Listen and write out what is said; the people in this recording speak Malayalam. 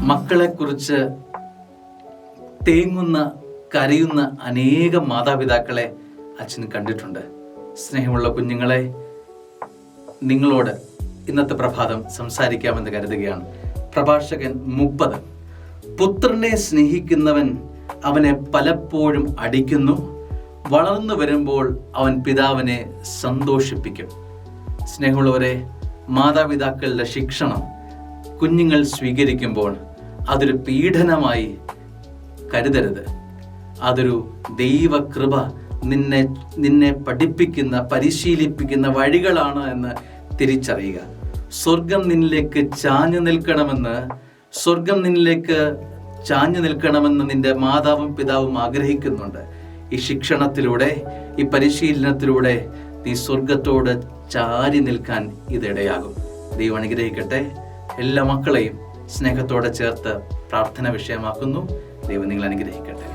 മക്കളെക്കുറിച്ച് തേങ്ങുന്ന കരയുന്ന അനേകം മാതാപിതാക്കളെ അച്ഛൻ കണ്ടിട്ടുണ്ട്. സ്നേഹമുള്ള കുഞ്ഞുങ്ങളെ, നിങ്ങളോട് ഇന്നത്തെ പ്രഭാതം സംസാരിക്കാമെന്ന് കരുതുകയാണ്. പ്രഭാഷകൻ 30. പുത്രനെ സ്നേഹിക്കുന്നവൻ അവനെ പലപ്പോഴും അടിക്കുന്നു, വളർന്നു വരുമ്പോൾ അവൻ പിതാവിനെ സന്തോഷിപ്പിക്കും. സ്നേഹമുള്ളവരെ, മാതാപിതാക്കളുടെ ശിക്ഷണം കുഞ്ഞുങ്ങൾ സ്വീകരിക്കുമ്പോൾ അതൊരു പീഡനമായി കരുതരുത്. അതൊരു ദൈവകൃപ, നിന്നെ പഠിപ്പിക്കുന്ന, പരിശീലിപ്പിക്കുന്ന വഴികളാണ് എന്ന് തിരിച്ചറിയുക. സ്വർഗം നിന്നിലേക്ക് ചാഞ്ഞു നിൽക്കണമെന്ന് നിന്റെ മാതാവും പിതാവും ആഗ്രഹിക്കുന്നുണ്ട്. ഈ ശിക്ഷണത്തിലൂടെ, ഈ പരിശീലനത്തിലൂടെ നീ സ്വർഗത്തോട് ചാരി നിൽക്കാൻ ഇതിടയാകും. ദൈവം അനുഗ്രഹിക്കട്ടെ. എല്ലാ മക്കളെയും സ്നേഹത്തോടെ ചേർത്ത് പ്രാർത്ഥന വിഷയമാക്കുന്നു. ദൈവം നിങ്ങൾ അനുഗ്രഹിക്കട്ടെ.